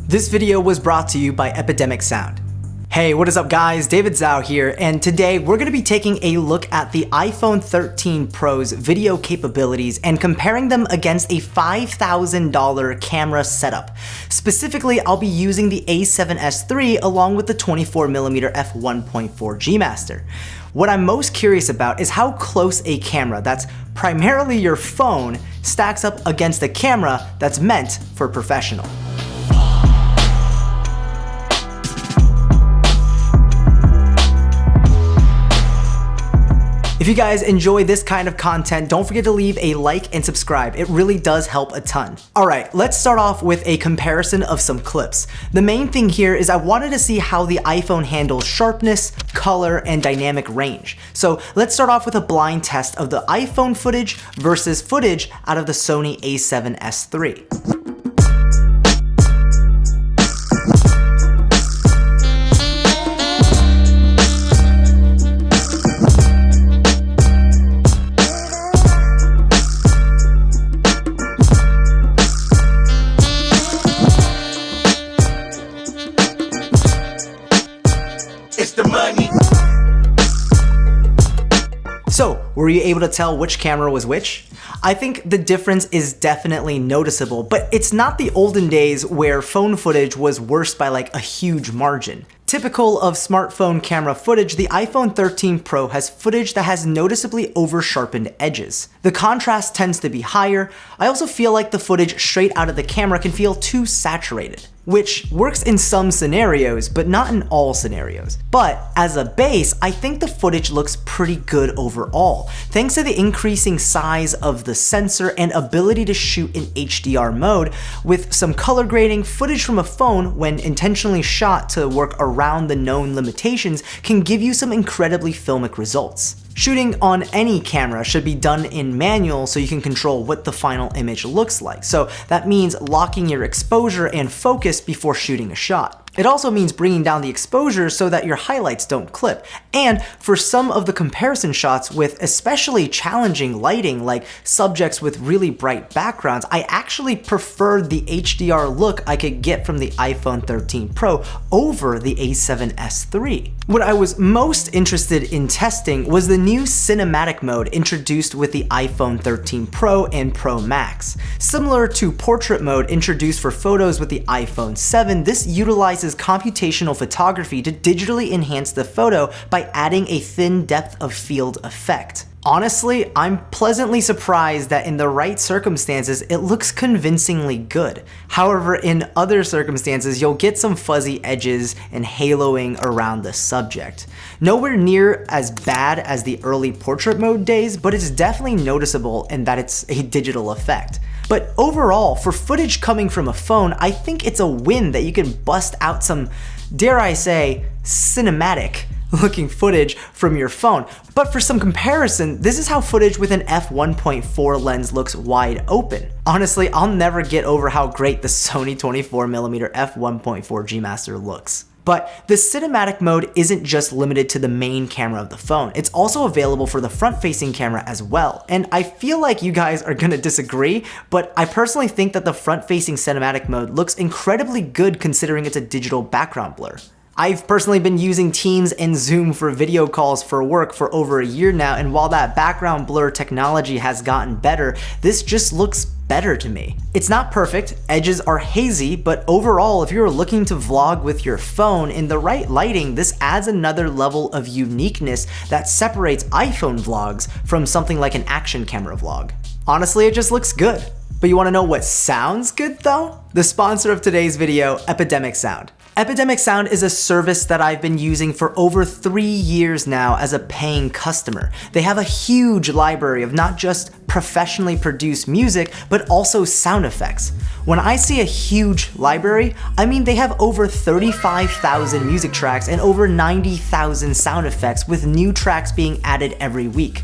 This video was brought to you by Epidemic Sound. Hey, what is up guys? David Zhao here, and today we're going to be taking a look at the iPhone 13 Pro's video capabilities and comparing them against a $5,000 camera setup. Specifically, I'll be using the A7S III along with the 24mm f1.4 G Master. What I'm most curious about is how close a camera that's primarily your phone stacks up against a camera that's meant for professional. If you guys enjoy this kind of content, don't forget to leave a like and subscribe. It really does help a ton. Alright, let's start off with a comparison of some clips. The main thing here is I wanted to see how the iPhone handles sharpness, color, and dynamic range. So let's start off with a blind test of the iPhone footage versus footage out of the Sony A7S III. So, were you able to tell which camera was which? I think the difference is definitely noticeable, but it's not the olden days where phone footage was worse by like a huge margin. Typical of smartphone camera footage, the iPhone 13 Pro has footage that has noticeably over-sharpened edges. The contrast tends to be higher. I also feel like the footage straight out of the camera can feel too saturated, which works in some scenarios, but not in all scenarios. But as a base, I think the footage looks pretty good overall, thanks to the increasing size of the sensor and ability to shoot in HDR mode. With some color grading, footage from a phone, when intentionally shot to work around the known limitations, can give you some incredibly filmic results. Shooting on any camera should be done in manual so you can control what the final image looks like. So that means locking your exposure and focus before shooting a shot. It also means bringing down the exposure so that your highlights don't clip. And for some of the comparison shots with especially challenging lighting, like subjects with really bright backgrounds, I actually preferred the HDR look I could get from the iPhone 13 Pro over the A7S III. What I was most interested in testing was the new cinematic mode introduced with the iPhone 13 Pro and Pro Max. Similar to portrait mode introduced for photos with the iPhone 7, this utilizes computational photography to digitally enhance the photo by adding a thin depth of field effect. Honestly, I'm pleasantly surprised that in the right circumstances, it looks convincingly good. However, in other circumstances, you'll get some fuzzy edges and haloing around the subject. Nowhere near as bad as the early portrait mode days, but it's definitely noticeable in that it's a digital effect. But overall, for footage coming from a phone, I think it's a win that you can bust out some, dare I say, cinematic looking footage from your phone. But for some comparison, this is how footage with an f1.4 lens looks wide open. Honestly, I'll never get over how great the Sony 24mm f1.4 G Master looks. But the cinematic mode isn't just limited to the main camera of the phone. It's also available for the front-facing camera as well. And I feel like you guys are gonna disagree, but I personally think that the front-facing cinematic mode looks incredibly good considering it's a digital background blur. I've personally been using Teams and Zoom for video calls for work for over a year now, and while that background blur technology has gotten better, this just looks better to me. It's not perfect, edges are hazy, but overall, if you're looking to vlog with your phone in the right lighting, this adds another level of uniqueness that separates iPhone vlogs from something like an action camera vlog. Honestly, it just looks good. But you wanna know what sounds good though? The sponsor of today's video, Epidemic Sound. Epidemic Sound is a service that I've been using for over 3 years now as a paying customer. They have a huge library of not just professionally produced music, but also sound effects. When I say a huge library, I mean they have over 35,000 music tracks and over 90,000 sound effects, with new tracks being added every week.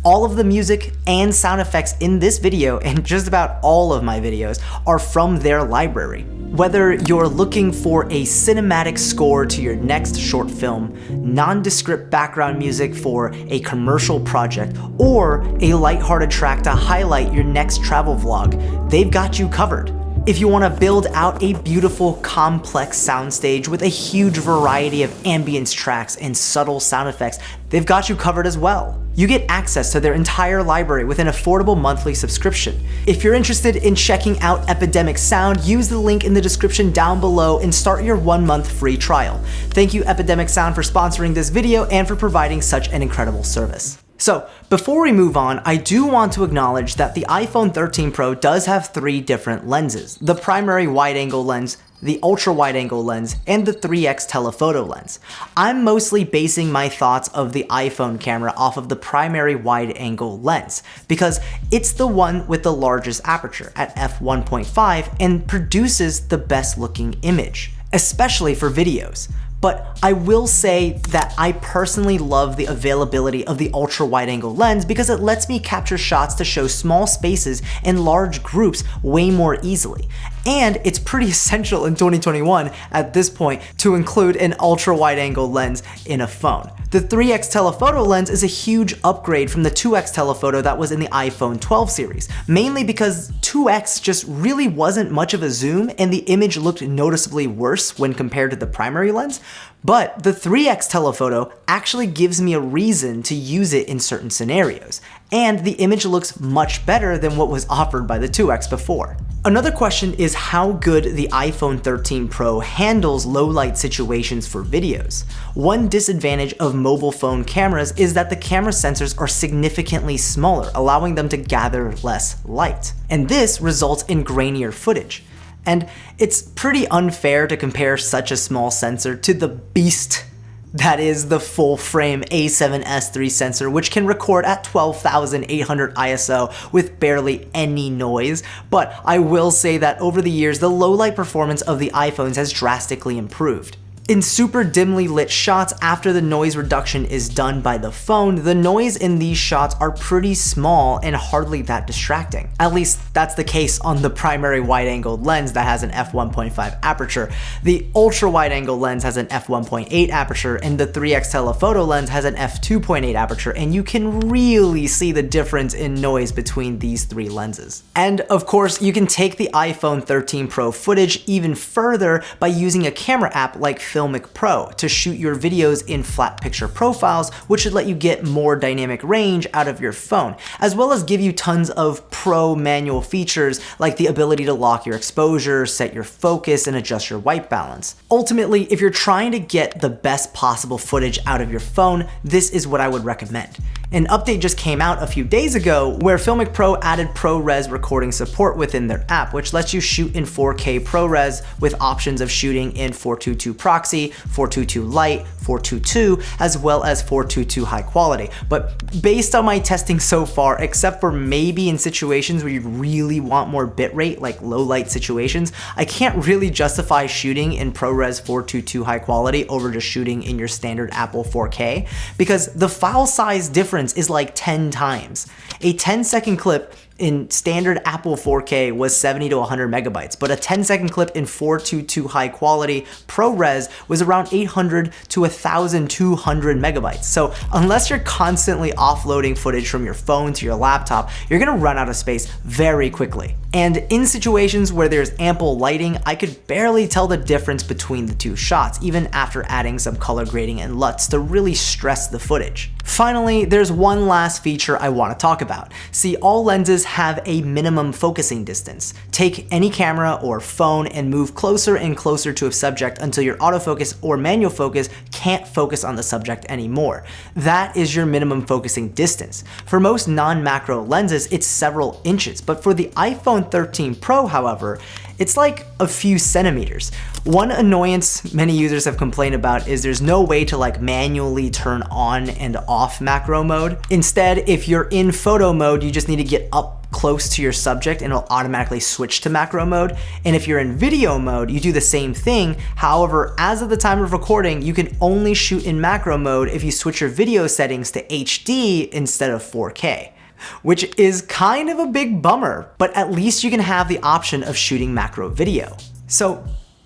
All of the music and sound effects in this video, and just about all of my videos, are from their library. Whether you're looking for a cinematic score to your next short film, nondescript background music for a commercial project, or a lighthearted track to highlight your next travel vlog, they've got you covered. If you want to build out a beautiful, complex soundstage with a huge variety of ambience tracks and subtle sound effects, they've got you covered as well. You get access to their entire library with an affordable monthly subscription. If you're interested in checking out Epidemic Sound, use the link in the description down below and start your 1-month free trial. Thank you, Epidemic Sound, for sponsoring this video and for providing such an incredible service. So, before we move on, I do want to acknowledge that the iPhone 13 Pro does have 3 different lenses: the primary wide-angle lens, the ultra-wide-angle lens, and the 3x telephoto lens. I'm mostly basing my thoughts of the iPhone camera off of the primary wide-angle lens, because it's the one with the largest aperture at f1.5 and produces the best-looking image, especially for videos. But I will say that I personally love the availability of the ultra wide angle lens because it lets me capture shots to show small spaces and large groups way more easily. And it's pretty essential in 2021 at this point to include an ultra wide angle lens in a phone. The 3x telephoto lens is a huge upgrade from the 2x telephoto that was in the iPhone 12 series, mainly because 2x just really wasn't much of a zoom and the image looked noticeably worse when compared to the primary lens. But the 3x telephoto actually gives me a reason to use it in certain scenarios, and the image looks much better than what was offered by the 2x before. Another question is how good the iPhone 13 Pro handles low light situations for videos. One disadvantage of mobile phone cameras is that the camera sensors are significantly smaller, allowing them to gather less light. And this results in grainier footage. And it's pretty unfair to compare such a small sensor to the beast that is the full frame A7S III sensor, which can record at 12,800 ISO with barely any noise. But I will say that over the years, the low light performance of the iPhones has drastically improved. In super dimly lit shots, after the noise reduction is done by the phone, the noise in these shots are pretty small and hardly that distracting. At least that's the case on the primary wide-angle lens that has an f1.5 aperture. The ultra-wide-angle lens has an f1.8 aperture, and the 3x telephoto lens has an f2.8 aperture, and you can really see the difference in noise between these 3 lenses. And of course, you can take the iPhone 13 Pro footage even further by using a camera app like Epidemic Pro to shoot your videos in flat picture profiles, which should let you get more dynamic range out of your phone, as well as give you tons of pro manual features like the ability to lock your exposure, set your focus, and adjust your white balance. Ultimately, if you're trying to get the best possible footage out of your phone, this is what I would recommend. An update just came out a few days ago where Filmic Pro added ProRes recording support within their app, which lets you shoot in 4K ProRes with options of shooting in 422 proxy, 422 light, 422, as well as 422 high quality. But based on my testing so far, except for maybe in situations where you really want more bitrate, like low light situations, I can't really justify shooting in ProRes 422 high quality over just shooting in your standard Apple 4K, because the file size difference is like 10 times. A 10-second clip in standard Apple 4K was 70 to 100 megabytes, but a 10-second clip in 422 high quality ProRes was around 800 to 1,200 megabytes. So unless you're constantly offloading footage from your phone to your laptop, you're gonna run out of space very quickly. And in situations where there's ample lighting, I could barely tell the difference between the 2 shots, even after adding some color grading and LUTs to really stress the footage. Finally, there's one last feature I want to talk about. See, all lenses have a minimum focusing distance. Take any camera or phone and move closer and closer to a subject until your autofocus or manual focus can't focus on the subject anymore. That is your minimum focusing distance. For most non-macro lenses, it's several inches, but for the iPhone 13 Pro, however, it's like a few centimeters. One annoyance many users have complained about is there's no way to like manually turn on and off macro mode. Instead, if you're in photo mode, you just need to get up close to your subject and it'll automatically switch to macro mode. And if you're in video mode, you do the same thing. However, as of the time of recording, you can only shoot in macro mode if you switch your video settings to HD instead of 4K. Which is kind of a big bummer, but at least you can have the option of shooting macro video. So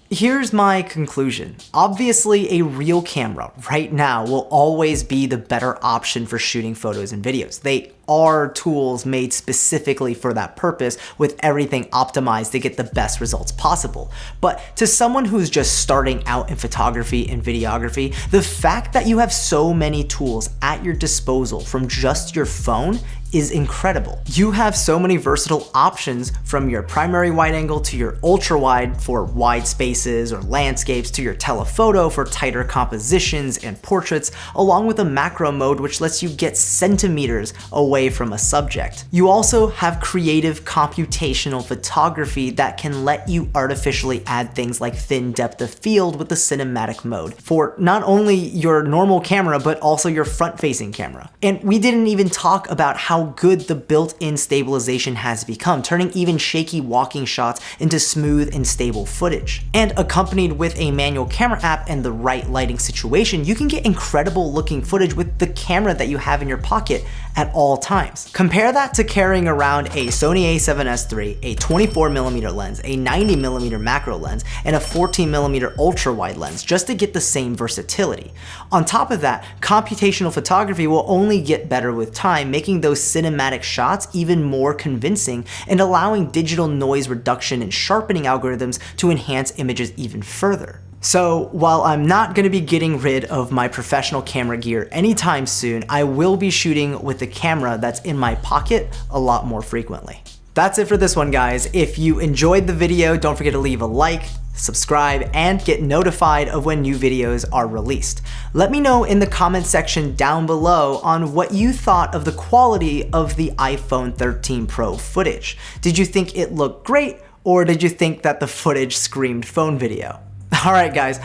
here's my conclusion. Obviously, a real camera right now will always be the better option for shooting photos and videos. They are tools made specifically for that purpose with everything optimized to get the best results possible. But to someone who's just starting out in photography and videography, the fact that you have so many tools at your disposal from just your phone is incredible. You have so many versatile options, from your primary wide angle to your ultra wide for wide spaces or landscapes, to your telephoto for tighter compositions and portraits, along with a macro mode which lets you get centimeters away from a subject. You also have creative computational photography that can let you artificially add things like thin depth of field with the cinematic mode for not only your normal camera but also your front-facing camera. And we didn't even talk about how good the built-in stabilization has become, turning even shaky walking shots into smooth and stable footage. And accompanied with a manual camera app and the right lighting situation, you can get incredible looking footage with the camera that you have in your pocket at all times. Compare that to carrying around a Sony a7S III, a 24mm lens, a 90mm macro lens, and a 14mm ultra wide lens just to get the same versatility. On top of that, computational photography will only get better with time, making those cinematic shots even more convincing and allowing digital noise reduction and sharpening algorithms to enhance images even further. So while I'm not going to be getting rid of my professional camera gear anytime soon, I will be shooting with the camera that's in my pocket a lot more frequently. That's it for this one, guys. If you enjoyed the video, don't forget to leave a like, subscribe, and get notified of when new videos are released. Let me know in the comment section down below on what you thought of the quality of the iPhone 13 Pro footage. Did you think it looked great, or did you think that the footage screamed phone video? Alright guys,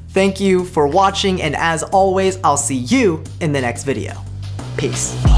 thank you for watching, and as always, I'll see you in the next video. Peace.